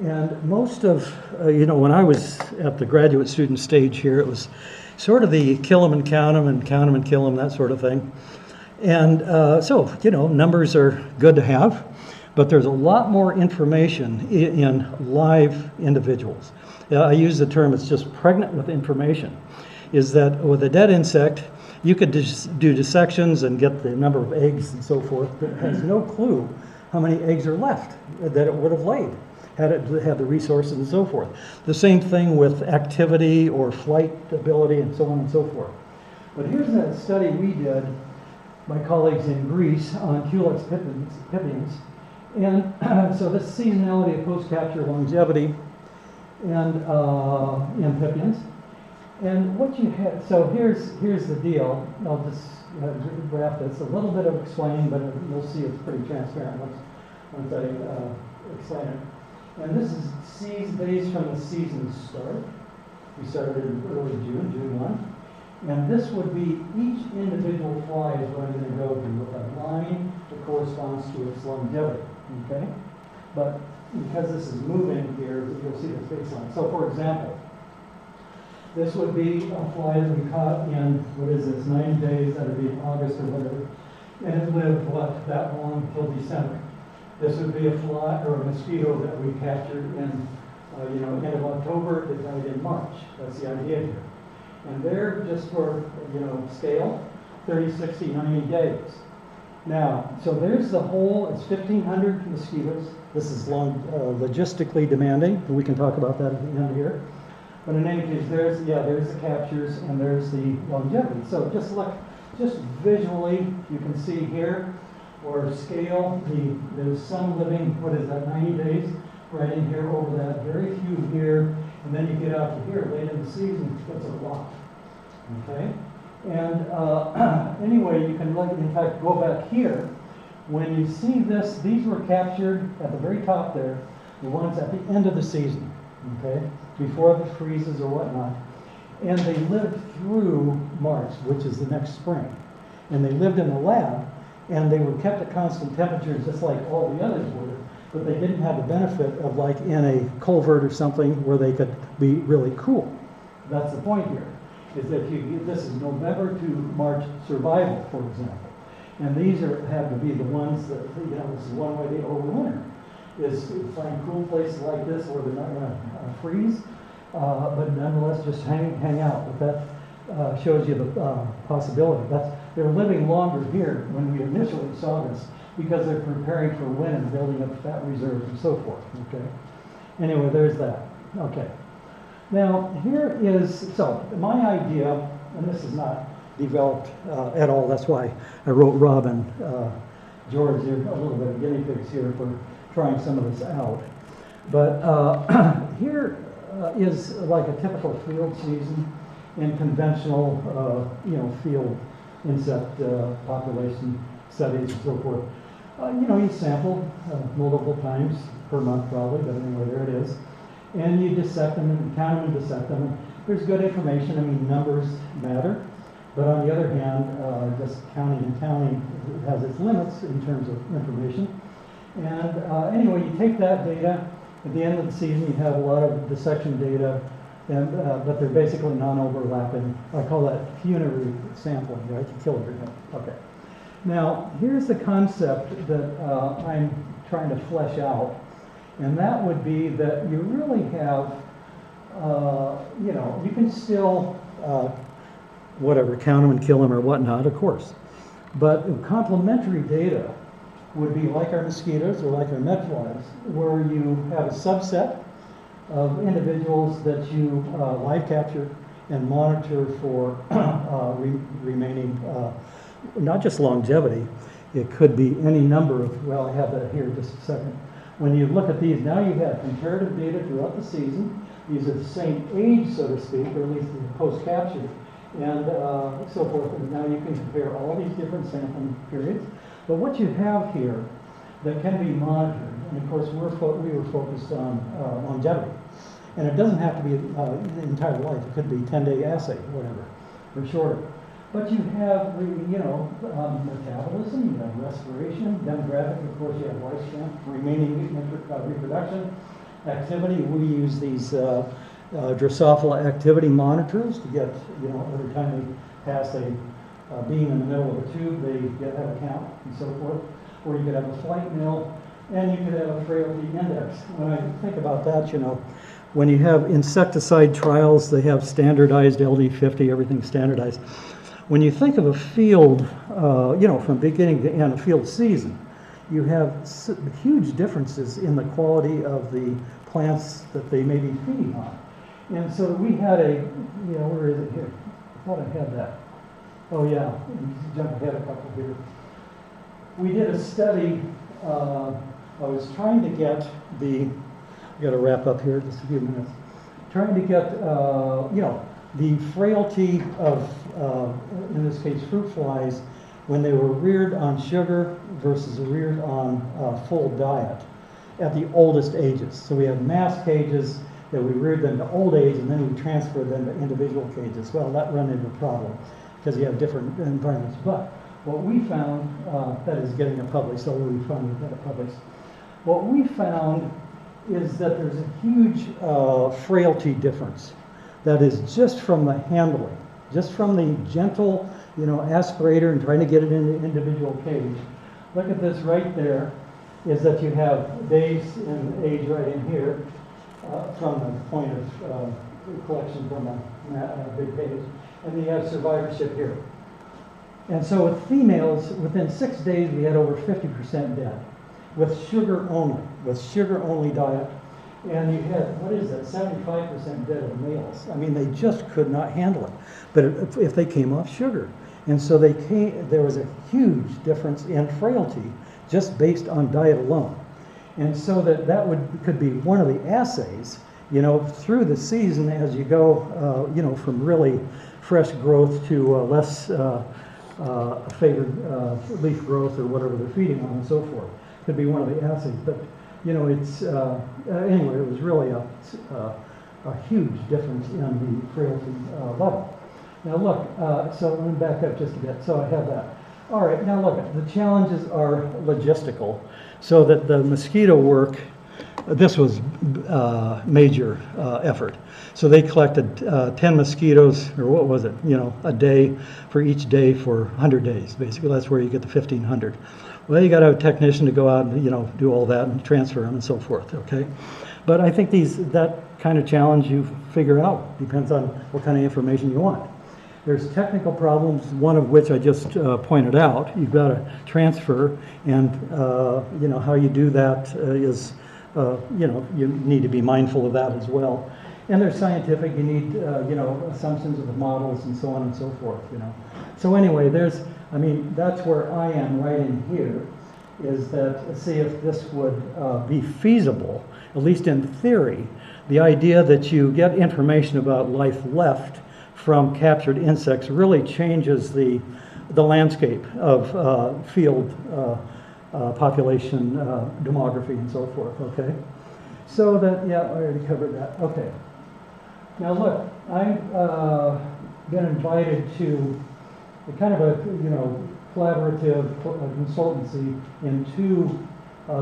And most of, when I was at the graduate student stage here, it was sort of the kill them and count them and count them and kill them, that sort of thing. And so, numbers are good to have, but there's a lot more information in live individuals. I use the term, it's just pregnant with information, is that with a dead insect, you could just do dissections and get the number of eggs and so forth, but it has no clue how many eggs are left that it would have laid had it had the resources and so forth. The same thing with activity or flight ability and so on and so forth. But here's a study we did, my colleagues in Greece, on Culex pipiens. And so this seasonality of post-capture longevity and in pipiens. And what you had, so here's the deal. I'll just graph this. A little bit of explaining, but you'll see it's pretty transparent once I explain it. And this is days from the season start. We started in early June, June 1. And this would be each individual fly is what I'm going to go to with a line that corresponds to its longevity. Okay? But because this is moving here, you'll see this baseline. So for example, this would be a fly that we caught in, 9 days, that would be in August or whatever. And it lived, that long until December. This would be a fly or a mosquito that we captured in, end of October, it died in March. That's the idea here. And they're just for, scale, 30, 60, 90 days. Now, so there's the whole, it's 1,500 mosquitoes. This is logistically demanding, and we can talk about that at the end here. But in any case, there's the captures and there's the longevity. So just visually, you can see here, or scale, there's some living, 90 days, right in here over that, very few here, and then you get out to here, late in the season, it's a lot, okay? And anyway, you can, in fact, go back here. When you see this, these were captured at the very top there, the ones at the end of the season, okay? Before the freezes or whatnot. And they lived through March, which is the next spring. And they lived in the lab, and they were kept at constant temperatures just like all the others were, but they didn't have the benefit of like in a culvert or something where they could be really cool. That's the point here, is that this is November to March survival, for example. And these have to be the ones that, this is one way they overwinter, is to find cool places like this where they're not going to freeze, but nonetheless just hang out. But that shows you the possibility. They're living longer here when we initially saw this because they're preparing for wind and building up fat reserves and so forth. Okay. Anyway, there's that. Okay. Now here is, so my idea, and this is not developed at all. That's why I wrote Rob and George here, a little bit of guinea pigs here for trying some of this out. But here is like a typical field season in conventional, field insect population studies and so forth. You sample multiple times per month probably, but anyway, there it is. And you dissect them and count them and dissect them. And there's good information. I mean, numbers matter. But on the other hand, just counting and counting has its limits in terms of information. And anyway, you take that data. At the end of the season, you have a lot of dissection data, and but they're basically non-overlapping. I call that funerary sampling, right? You kill everything. Okay. Now, here's the concept that I'm trying to flesh out, and that would be that you really have, you can still, count them and kill them or whatnot, of course. But complementary data would be like our mosquitoes or like our medflies, where you have a subset of individuals that you live capture and monitor for remaining, not just longevity, it could be any number of, well, I have that here in just a second. When you look at these, now you have comparative data throughout the season. These are the same age, so to speak, or at least post-capture, and so forth. And now you can compare all these different sampling periods. But what you have here that can be monitored, and of course we were focused on longevity. And it doesn't have to be the entire life. It could be 10-day assay, whatever, or shorter. But you have, metabolism, you have respiration, demographic, of course you have lifespan, remaining reproduction, activity. We use these Drosophila activity monitors to get, every time they pass a beam in the middle of a tube, they have a count and so forth. Or you could have a flight mill, and you could have a frailty index. When I think about that, when you have insecticide trials, they have standardized LD50, everything's standardized. When you think of a field, from beginning to end, a field season, you have huge differences in the quality of the plants that they may be feeding on. And so we had where is it here? I thought I had that. Oh yeah, jump ahead a couple here. We did a study, I was trying to get I got to wrap up here just a few minutes. Trying to get, the frailty of, in this case, fruit flies when they were reared on sugar versus reared on full diet at the oldest ages. So we had mass cages that we reared them to old age, and then we transferred them to individual cages. Well, that ran into a problem because you have different environments. But what we found, that is getting it published, although we finally got it published. What we found is that there's a huge frailty difference. That is just from the handling, just from the gentle, aspirator and trying to get it in the individual cage. Look at this right there, is that you have days in age right in here from the point of collection from a big cage, and then you have survivorship here. And so with females, within 6 days, we had over 50% dead with sugar only diet. And you had, 75% dead of males. I mean, they just could not handle it. But if they came off sugar. And so there was a huge difference in frailty just based on diet alone. And so could be one of the assays, through the season as you go, from really fresh growth to less favored leaf growth or whatever they're feeding on and so forth. Could be one of the assays. But it's anyway. It was really a huge difference in the frailty level. Now look, so let me back up just a bit. So I have that. All right. Now look, the challenges are logistical. So that the mosquito work, this was major effort. So they collected 10 mosquitoes, or what was it? A day for each day for 100 days. Basically, that's where you get the 1,500. Well, you got to have a technician to go out and do all that and transfer them and so forth. Okay, but I think that kind of challenge you figure out depends on what kind of information you want. There's technical problems, one of which I just pointed out. You've got to transfer, and how you do that is you need to be mindful of that as well. And there's scientific. You need assumptions of the models and so on and so forth. So anyway, that's where I am right in here, is that see if this would be feasible, at least in theory. The idea that you get information about life left from captured insects really changes the landscape of field population demography and so forth, okay? So that, I already covered that, okay. Now look, I've been invited to kind of a collaborative consultancy in two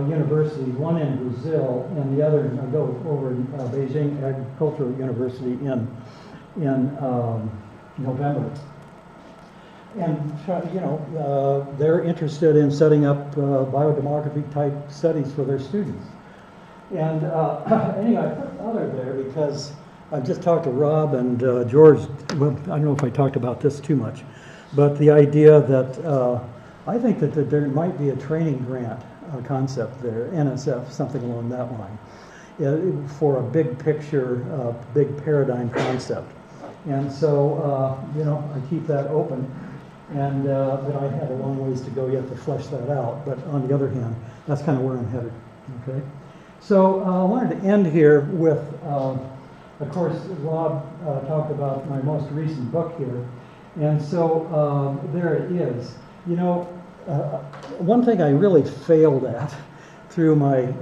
universities, one in Brazil and the other I go over in Beijing Agricultural University in November. And they're interested in setting up biodemography type studies for their students. And anyway, I put other there because I've just talked to Rob and George. Well, I don't know if I talked about this too much, but the idea that I think that there might be a training grant concept there, NSF, something along that line, for a big picture, big paradigm concept. And so, I keep that open, and but I have a long ways to go yet to flesh that out. But on the other hand, that's kind of where I'm headed. Okay. So I wanted to end here with of course, Rob talked about my most recent book here, and so there it is. You know, one thing I really failed at through my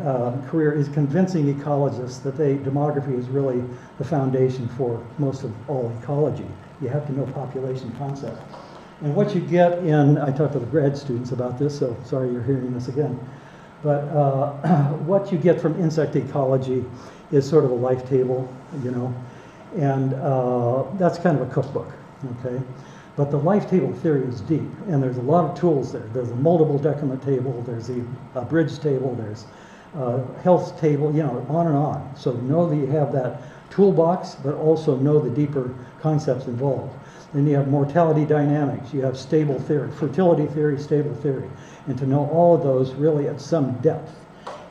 career is convincing ecologists that demography is really the foundation for most of all ecology. You have to know population concept. And what you get I talked to the grad students about this, so sorry you're hearing this again, but what you get from insect ecology is sort of a life table, you know, and that's kind of a cookbook, okay? But the life table theory is deep, and there's a lot of tools there. There's a multiple decrement table, there's the bridge table, there's health table, you know, on and on. So know that you have that toolbox, but also know the deeper concepts involved. Then you have mortality dynamics, you have stable theory, fertility theory, stable theory. And to know all of those really at some depth.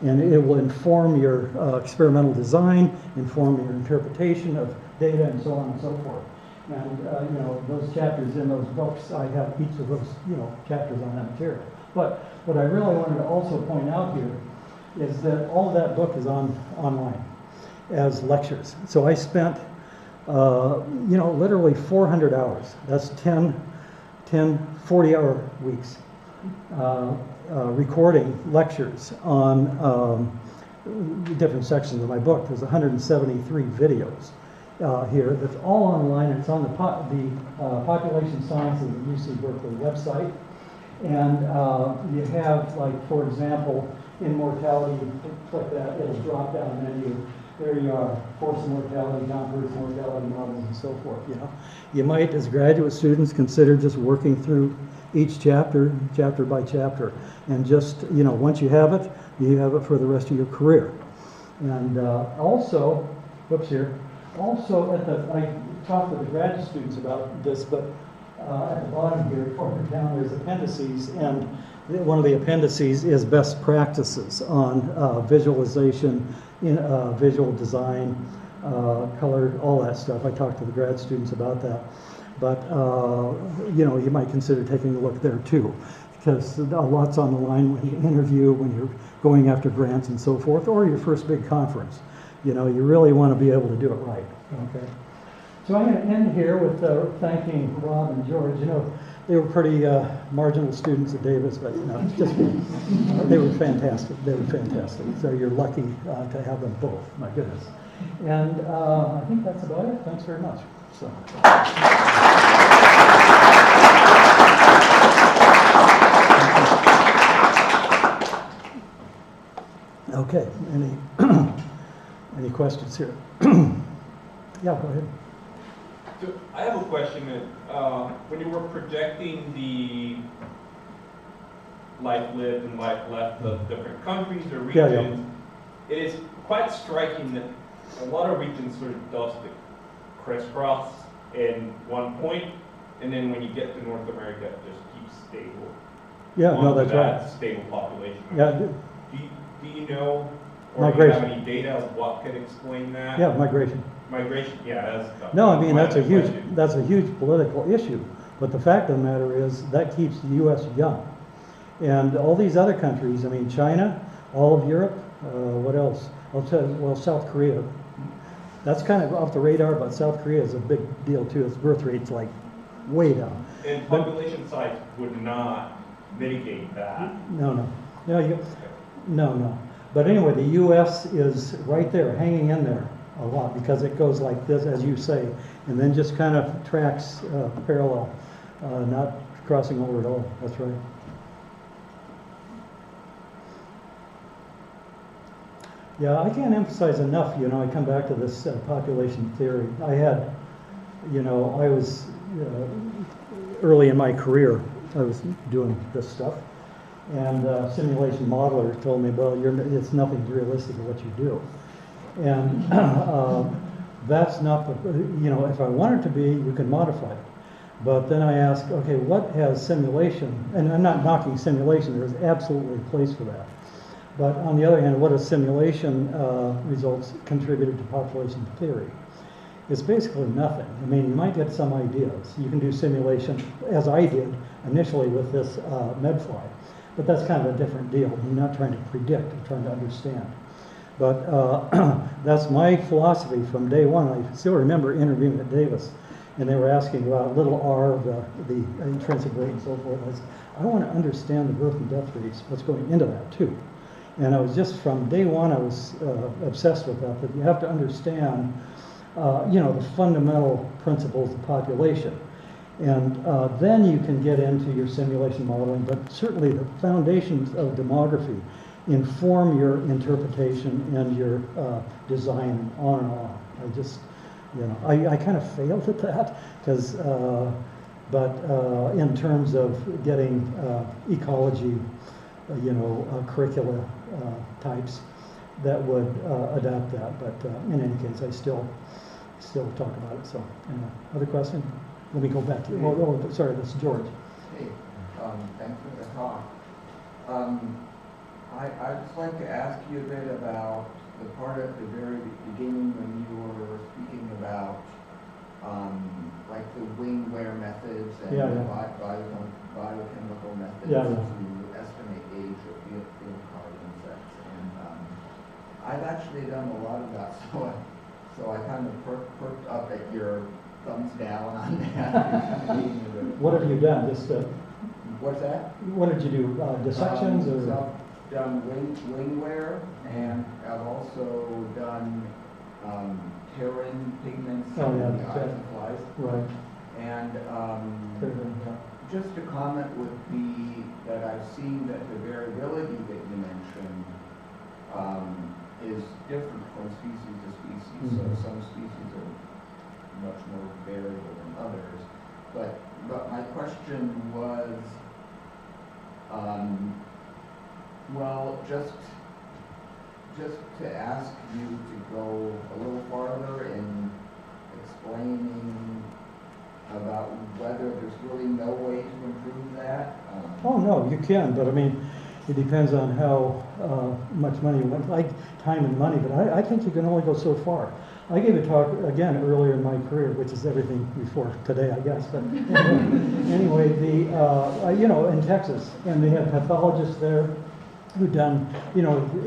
And it will inform your experimental design, inform your interpretation of data, and so on and so forth. And you know, those chapters in those books, I have each of those, you know, chapters on that material. But what I really wanted to also point out here is that all of that book is online as lectures. So I spent, you know, literally 400 hours. That's 10 40-hour weeks recording lectures on different sections of my book. There's 173 videos. Here, that's all online. It's on the Population Sciences at UC Berkeley website. And you have, like, for example, in mortality, click that, it'll drop down menu. There you are, force of mortality, non-birth mortality models, and so forth. You know, you might, as graduate students, consider just working through each chapter by chapter, and just, you know, once you have it for the rest of your career. And also, whoops here. Also, I talked to the graduate students about this, but at the bottom here, further down, there's appendices, and one of the appendices is best practices on visualization, visual design, color, all that stuff. I talked to the grad students about that. But, you know, you might consider taking a look there too, because a lot's on the line when you interview, when you're going after grants and so forth, or your first big conference. You know, you really want to be able to do it right, okay? So I'm going to end here with thanking Rob and George. You know, they were pretty marginal students at Davis, but, you know, just, they were fantastic. They were fantastic. So you're lucky to have them both, my goodness. And I think that's about it. Thanks very much. So. Okay, any questions here? Yeah, go ahead. So I have a question that when you were projecting the life lived and life left of different countries or regions, it is quite striking that a lot of regions sort of does the crisscross in one point, and then when you get to North America, it just keeps stable. Yeah, no, that's right. Stable population. Yeah. Do you know, or do you have any data of what could explain that? Yeah, migration. Migration, yeah, that's no, I mean that's a huge political issue. But the fact of the matter is that keeps the U.S. young, and all these other countries. I mean, China, all of Europe. What else? Well, South Korea. That's kind of off the radar, but South Korea is a big deal too. Its birth rate's like way down. And population size would not mitigate that. No. But anyway, the U.S. is right there, hanging in there a lot, because it goes like this, as you say, and then just kind of tracks parallel, not crossing over at all. That's right. Yeah, I can't emphasize enough, you know, I come back to this population theory. I had, you know, I was early in my career, I was doing this stuff. And simulation modeler told me, well, it's nothing realistic of what you do. And that's not, you know, if I want it to be, you can modify it. But then I asked, okay, what has simulation, and I'm not knocking simulation, there's absolutely a place for that. But on the other hand, what has simulation results contributed to population theory? It's basically nothing. I mean, you might get some ideas. You can do simulation, as I did initially with this medfly. But that's kind of a different deal. You're not trying to predict, you're trying to understand. But that's my philosophy from day one. I still remember interviewing at Davis, and they were asking about little r, the intrinsic rate and so forth. I want to understand the birth and death rates, what's going into that too. And I was just, from day one, I was obsessed with that you have to understand, the fundamental principles of population. And then you can get into your simulation modeling, but certainly the foundations of demography inform your interpretation and your design, and on and on. I just, I kind of failed at that, because, but in terms of getting ecology, curricula types that would adapt that. But in any case, I still talk about it. So, other question? Let me go back to you. Oh, sorry, this is George. Hey, thanks for the talk. I'd just like to ask you a bit about the part at the very beginning when you were speaking about like the wing wear methods and the biochemical methods to estimate age of field card insects. And I've actually done a lot of that, so I kind of perked up at your thumbs down on that. What have you done? Just what's that? What did you do? Dissections or? So I've done wing wear, and I've also done terran pigments in the eyes of flies. Right. And just a comment would be that I've seen that the variability that you mentioned is different from species to species. Mm-hmm. So some species are much more variable than others. But my question was, well, just to ask you to go a little farther in explaining about whether there's really no way to improve that. Oh, no, you can, but I mean, it depends on how much money you want, like time and money, but I think you can only go so far. I gave a talk, again, earlier in my career, which is everything before today, I guess, but anyway, in Texas, and they had pathologists there who'd done,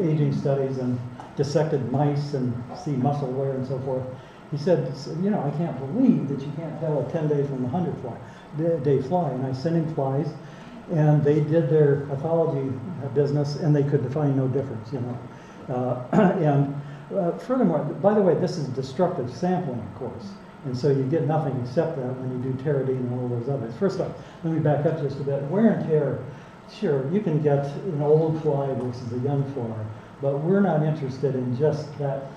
aging studies and dissected mice and see muscle wear and so forth. He said, I can't believe that you can't tell a 10-day from a 100-day fly. And I sent him flies, and they did their pathology business, and they could find no difference, furthermore, by the way, this is destructive sampling, of course. And so you get nothing except that when you do pteridine and all those others. First off, let me back up just a bit. Wear and tear, sure, you can get an old fly versus a young fly, but we're not interested in just that,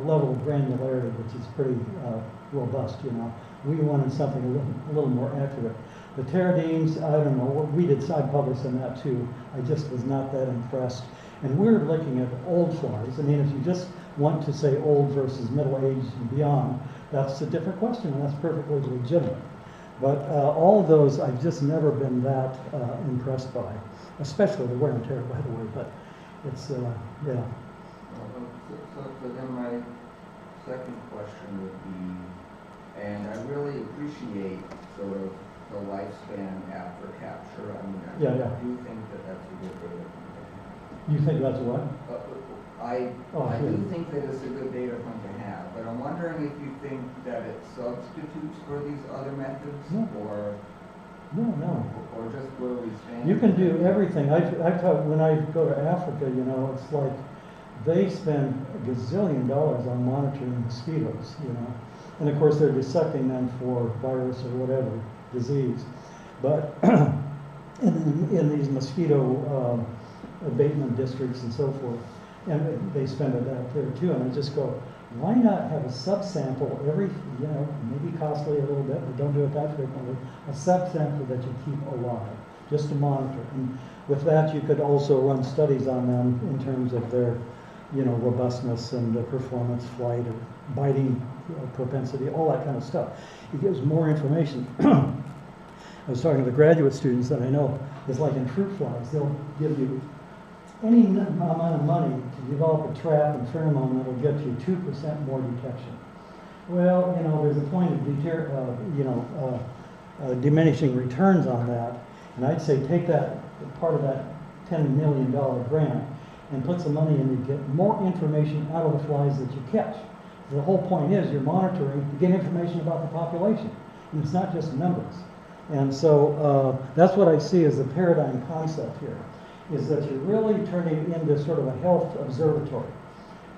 level of granularity, which is pretty robust, We wanted something a little more accurate. The pteridines, I don't know, I published on that too. I just was not that impressed. And we're looking at old flies. I mean, if you just want to say old versus middle age and beyond, that's a different question, and that's perfectly legitimate. But all of those, I've just never been that impressed by, especially the wear and tear, by the way. But it's, yeah. So then my second question would be, and I really appreciate sort of the lifespan after capture. I mean, I do think that that's a good data point to have. You think that's what? I do think that it's a good data point to have, but I'm wondering if you think that it substitutes for these other methods, or just where we stand. You can do everything. I've taught, when I go to Africa, it's like they spend a gazillion dollars on monitoring mosquitoes, and of course they're dissecting them for virus or whatever disease. But in these mosquito abatement districts and so forth, and they spend it out there too. And I just go, why not have a subsample every, maybe costly a little bit, but don't do it that frequently, a subsample that you keep alive, just to monitor. And with that, you could also run studies on them in terms of their, robustness and performance, flight, or biting propensity, all that kind of stuff. It gives more information. I was talking to the graduate students that I know, it's like in fruit flies, they'll give you any amount of money to develop a trap and pheromone that'll get you 2% more detection. Well, there's a point of diminishing returns on that, and I'd say take that part of that $10 million grant and put some money in, you get more information out of the flies that you catch. The whole point is you're monitoring to get information about the population, and it's not just numbers. And so that's what I see as the paradigm concept here, is that you're really turning it into sort of a health observatory,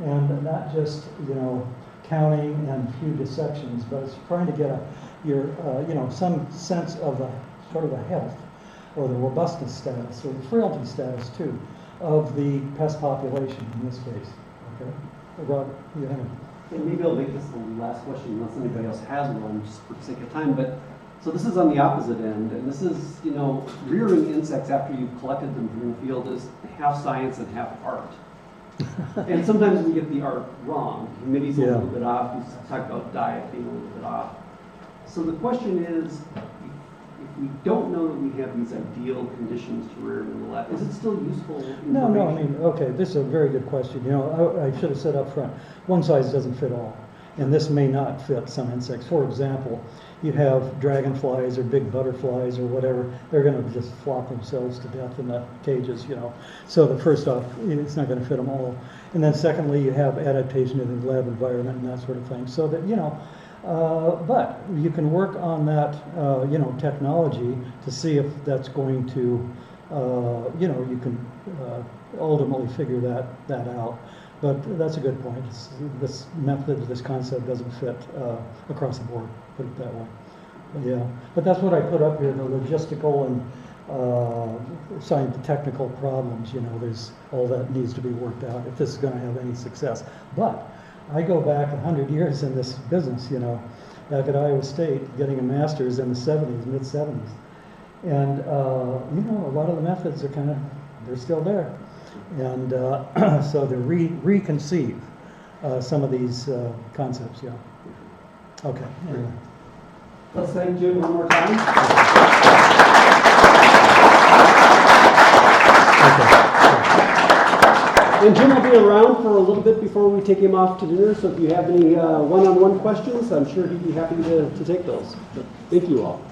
and not just, you know, counting and few dissections, but it's trying to get your some sense of the sort of the health or the robustness status or the frailty status too of the pest population in this case. Okay, Rod, you have And maybe I'll make this the last question unless anybody else has one, just for the sake of time. But so this is on the opposite end, and this is, you know, rearing insects after you've collected them from the field is half science and half art. And sometimes we get the art wrong. Humidity's a little bit off. We talk about diet being a little bit off. So the question is, if we don't know that we have these ideal conditions to rear them in the lab, is it still useful information? No, I mean, okay, this is a very good question. You know, I should have said up front, one size doesn't fit all. And this may not fit some insects. For example, you have dragonflies or big butterflies or whatever, they're going to just flop themselves to death in the cages, you know. So the first off, it's not going to fit them all. And then secondly, you have adaptation to the lab environment and that sort of thing. So that, you know, but you can work on that, you know, technology to see if that's going to, you know, you can ultimately figure that out. But that's a good point. This method, this concept doesn't fit across the board, put it that way. But yeah, but that's what I put up here, the logistical and technical problems, you know, there's all that needs to be worked out if this is going to have any success. But I go back 100 years in this business, you know, back at Iowa State, getting a master's in the 70s, mid-70s. And, you know, a lot of the methods are they're still there. And so to reconceive some of these concepts, yeah. Okay. Anyway. Let's thank Jim one more time. And Jim will be around for a little bit before we take him off to dinner, so if you have any one-on-one questions, I'm sure he'd be happy to take those. But thank you all.